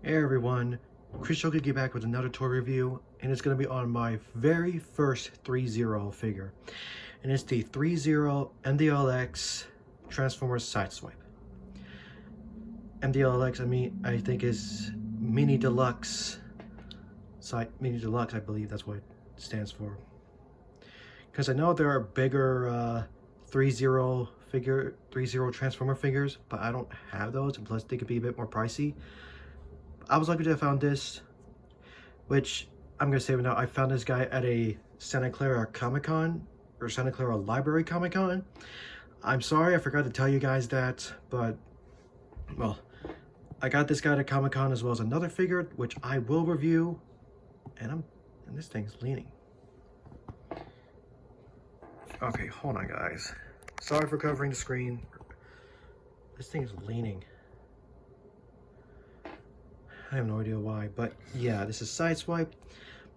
Hey everyone, Chris Shokugi back with another toy review, and it's going to be on my very first 3-0 figure, and it's the 3-0 MDLX Transformers Sideswipe. MDLX, I think is Mini Deluxe, Mini Deluxe, I believe that's what it stands for. Because I know there are bigger 3-0 Transformer figures, but I don't have those, and plus they could be a bit more pricey. I was lucky to have found this, which I'm going to say right now, I found this guy at a Santa Clara Comic-Con, or Santa Clara Library Comic-Con. I'm sorry, I forgot to tell you guys that, but, well, I got this guy at Comic-Con as well as another figure, which I will review, and this thing's leaning. Okay, hold on, guys. Sorry for covering the screen. This thing's leaning. I have no idea why, but yeah, this is Sideswipe,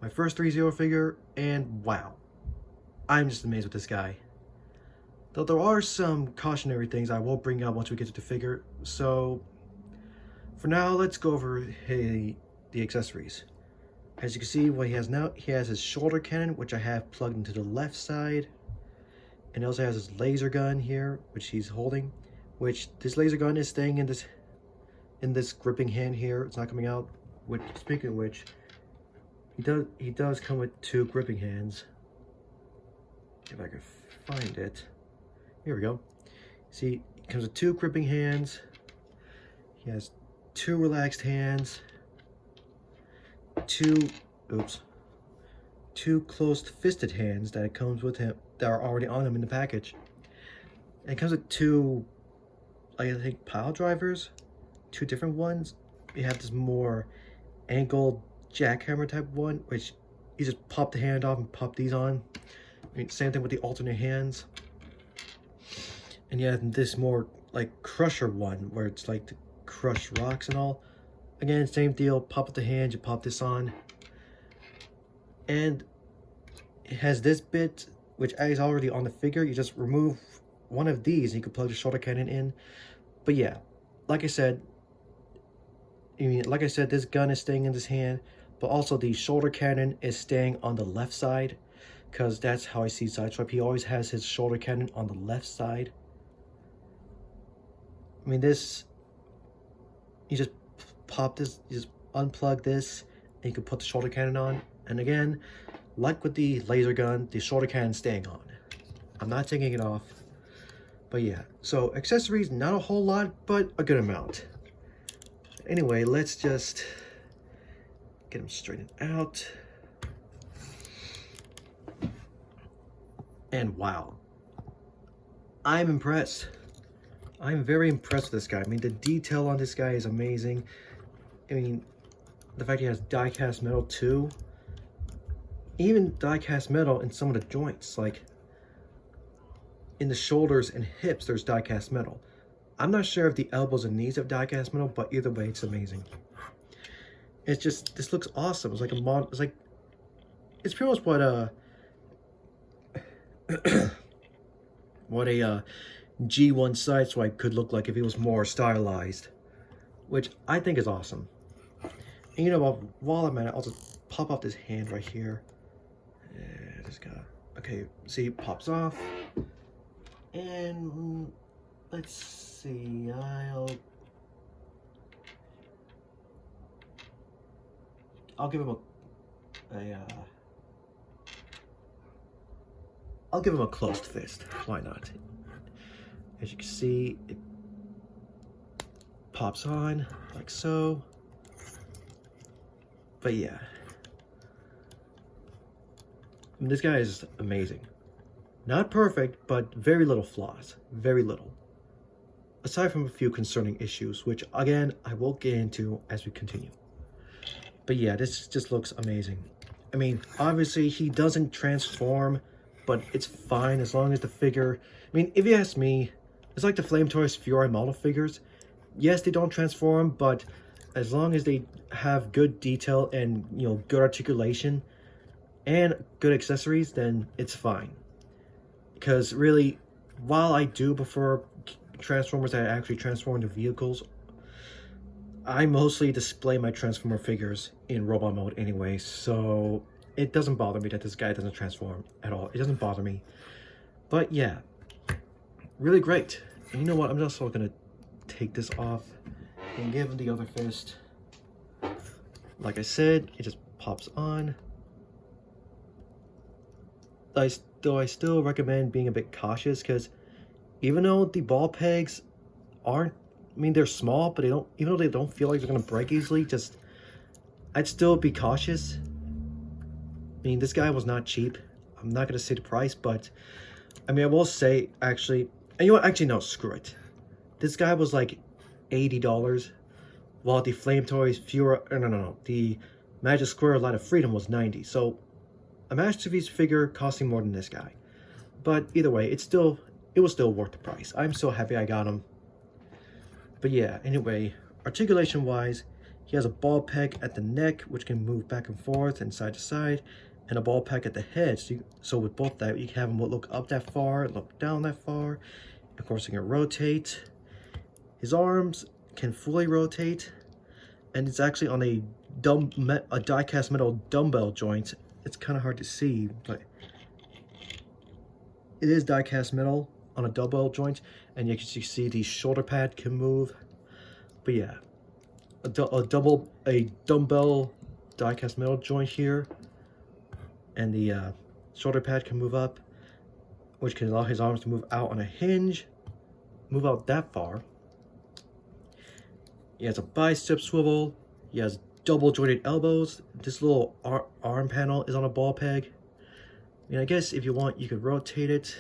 my first 3-0 figure, and wow, I'm just amazed with this guy. Though there are some cautionary things I will bring up once we get to the figure, so for now, let's go over the accessories. As you can see, what he has now, he has his shoulder cannon, which I have plugged into the left side, and he also has his laser gun here, which he's holding, which this laser gun is staying in this gripping hand here. It's not coming out. Which, speaking of which, he does come with two gripping hands. If I can find it. Here we go. See, it comes with two gripping hands. He has two relaxed hands. Two closed fisted hands that it comes with him, that are already on him in the package. And it comes with two, I think, pile drivers. Two different ones. You have this more angled jackhammer type one, which you just pop the hand off and pop these on. I mean, same thing with the alternate hands. And you have this more like crusher one, where it's like to crush rocks and all. Again, same deal. Pop up the hand, you pop this on, and it has this bit which is already on the figure. You just remove one of these, and you can plug the shoulder cannon in. But yeah, like I said, this gun is staying in this hand, but also the shoulder cannon is staying on the left side, because that's how I see Sideswipe. He always has his shoulder cannon on the left side. I mean, this, you just pop this, you just unplug this, and you can put the shoulder cannon on. And again, like with the laser gun, the shoulder cannon staying on. I'm not taking it off. But yeah, so accessories, not a whole lot, but a good amount. Anyway, let's just get him straightened out. And wow, I'm impressed. I'm very impressed with this guy. I mean, the detail on this guy is amazing. I mean, the fact he has die-cast metal too. Even die-cast metal in some of the joints, like in the shoulders and hips, there's die-cast metal. I'm not sure if the elbows and knees have die-cast metal, but either way, it's amazing. It's just, this looks awesome. It's like a mod, it's pretty much what what a G1 Sideswipe could look like if it was more stylized, which I think is awesome. And you know what, while I'm at it, I'll just pop off this hand right here. Yeah, just gotta, okay, see, it pops off. And let's see, I'll give him I'll give him a closed fist. Why not? As you can see, it pops on like so. But yeah, I mean, this guy is amazing. Not perfect, but very little flaws. Very little. Aside from a few concerning issues, which again, I will get into as we continue. But yeah, this just looks amazing. I mean, obviously he doesn't transform, but it's fine as long as the figure, I mean, if you ask me, it's like the Flame Toys Fury model figures. Yes, they don't transform, but as long as they have good detail and, you know, good articulation and good accessories, then it's fine. Because really, while I do prefer Transformers that actually transform into vehicles, I mostly display my Transformer figures in robot mode anyway, so it doesn't bother me that this guy doesn't transform at all. It doesn't bother me. But yeah, really great. And you know what? I'm also gonna take this off and give him the other fist. Like I said, it just pops on. I still recommend being a bit cautious, because even though the ball pegs aren't, I mean, they're small, but they don't, even though they don't feel like they're gonna break easily, I'd still be cautious. I mean, this guy was not cheap. I'm not gonna say the price, but I mean, I will say, actually, and you know what, actually no, screw it. This guy was like $80, while the Flame Toys the Magic Square Light of Freedom was $90. So a Masterpiece figure costing more than this guy. But either way, it was still worth the price. I'm so happy I got him. But yeah, anyway, articulation wise, he has a ball peg at the neck, which can move back and forth and side to side, and a ball peg at the head. So with both that, you can have him look up that far, look down that far. Of course, he can rotate. His arms can fully rotate, and it's actually on a die-cast metal dumbbell joint. It's kind of hard to see, but it is die-cast metal on a dumbbell joint, and you can see the shoulder pad can move. But yeah, a dumbbell die-cast metal joint here, and the shoulder pad can move up, which can allow his arms to move out on a hinge, move out that far. He has a bicep swivel. He has double jointed elbows. This little arm panel is on a ball peg. I mean, I guess if you want, you could rotate it.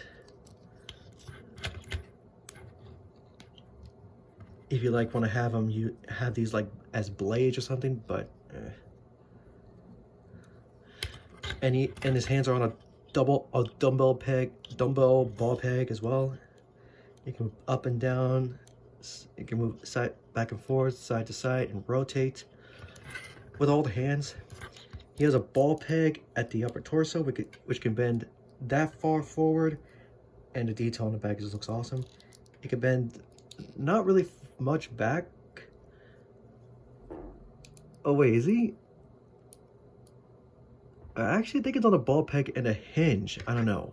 If you like want to have them, you have these like as blades or something, but and his hands are on a dumbbell ball peg as well. You can move up and down. You can move back and forth, side to side, and rotate with all the hands. He has a ball peg at the upper torso, which can bend that far forward, and the detail on the back just looks awesome. It can bend not really much back. Oh wait, is he? I actually think it's on a ball peg and a hinge. I don't know.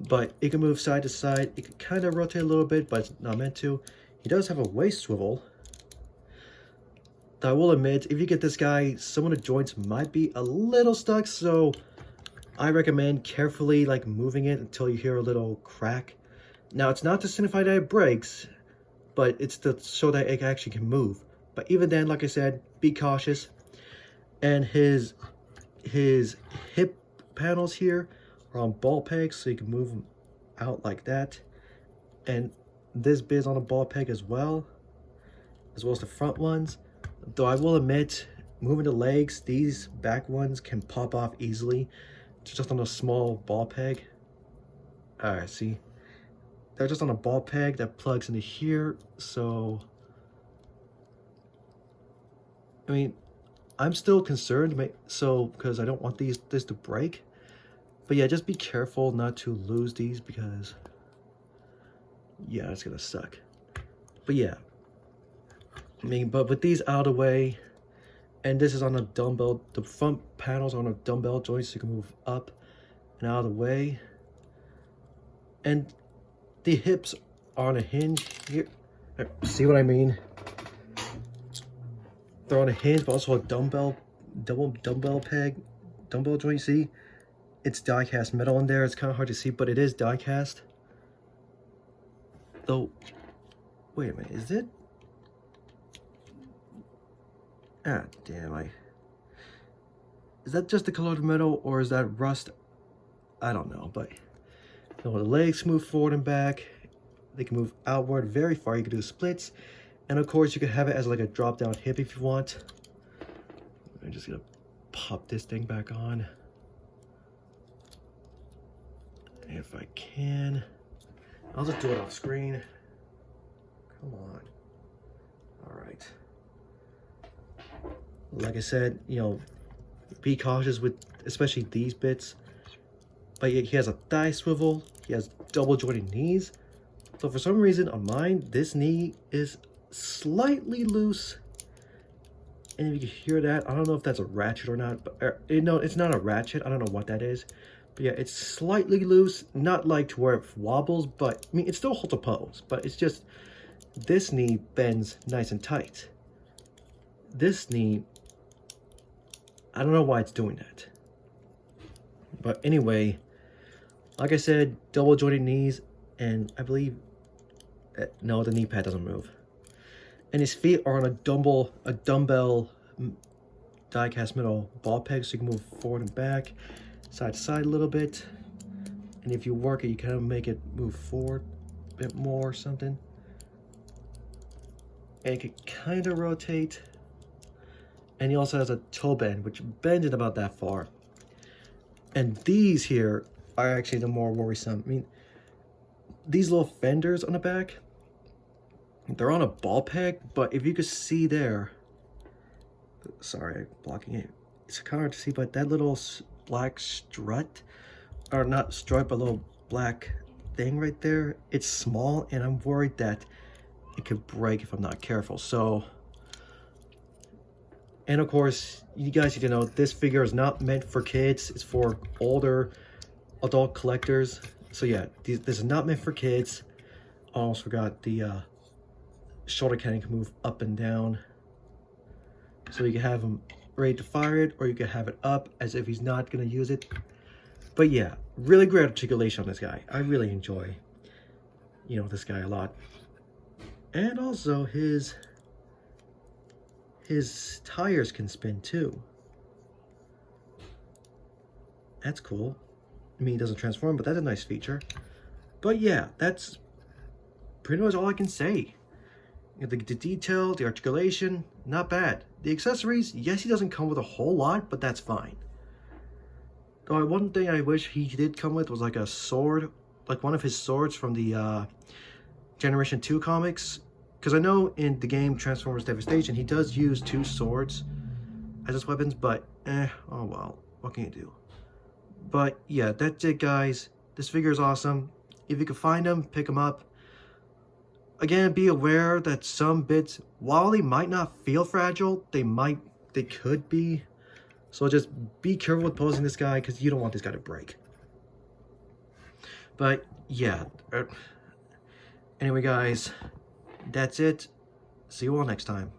But it can move side to side. It can kind of rotate a little bit, but it's not meant to. He does have a waist swivel. I will admit, if you get this guy, some of the joints might be a little stuck, so I recommend carefully like moving it until you hear a little crack. Now, it's not to signify that it breaks, but it's to show that it actually can move. But even then, like I said, be cautious. And his hip panels here are on ball pegs, so you can move them out like that. And this bit is on a ball peg as well as the front ones. Though I will admit, moving the legs, these back ones can pop off easily just on a small ball peg. Alright, see? They're just on a ball peg that plugs into here, so I mean, I'm still concerned, because I don't want this to break. But yeah, just be careful not to lose these, because yeah, it's gonna suck. But yeah, I mean, but with these out of the way, and this is on a dumbbell, the front panel's on a dumbbell joint, so you can move up and out of the way. And the hips are on a hinge here. See what I mean? They're on a hinge, but also a dumbbell joint. See, it's die-cast metal in there. It's kind of hard to see, but it is die-cast. Though, wait a minute, is it? Ah, damn, is that just the color of the metal, or is that rust? I don't know, but you know, the legs move forward and back. They can move outward very far. You can do splits, and of course, you could have it as like a drop-down hip if you want. I'm just gonna pop this thing back on, if I can. I'll just do it off screen. Come on. All right. Like I said, you know, be cautious with especially these bits. But he has a thigh swivel. He has double jointed knees. So for some reason on mine, this knee is slightly loose. And if you can hear that, I don't know if that's a ratchet or not, but no, it's not a ratchet. I don't know what that is. But yeah, it's slightly loose, not like to where it wobbles, but I mean, it still holds a pose, but it's just this knee bends nice and tight. This knee, I don't know why it's doing that. But anyway, like I said, double jointed knees, and I believe, no, the knee pad doesn't move. And his feet are on a dumbbell die-cast metal ball peg, so you can move forward and back, side to side a little bit. And if you work it, you kind of make it move forward a bit more or something. And it can kind of rotate. And he also has a toe bend, which bends it about that far. And these here are actually the more worrisome. I mean, these little fenders on the back, they're on a ball peg, but if you could see there, sorry, I'm blocking it. It's kind of hard to see, but that little black strut, or not strut, but little black thing right there, it's small, and I'm worried that it could break if I'm not careful. So, and of course, you guys need to know, this figure is not meant for kids. It's for older adult collectors. So yeah, this is not meant for kids. I almost forgot the shoulder cannon can move up and down. So you can have him ready to fire it, or you can have it up as if he's not going to use it. But yeah, really great articulation on this guy. I really enjoy, you know, this guy a lot. And also his tires can spin too. That's cool. I mean, he doesn't transform, but that's a nice feature. But yeah, that's pretty much all I can say. The detail, the articulation, not bad. The accessories, yes, he doesn't come with a whole lot, but that's fine. Though one thing I wish he did come with was like a sword, like one of his swords from the Generation 2 comics. Because I know in the game Transformers Devastation, he does use 2 swords as his weapons, but oh well, what can you do? But yeah, that's it, guys. This figure is awesome. If you can find him, pick him up. Again, be aware that some bits, while they might not feel fragile, they could be. So just be careful with posing this guy, because you don't want this guy to break. But yeah, anyway, guys, that's it. See you all next time.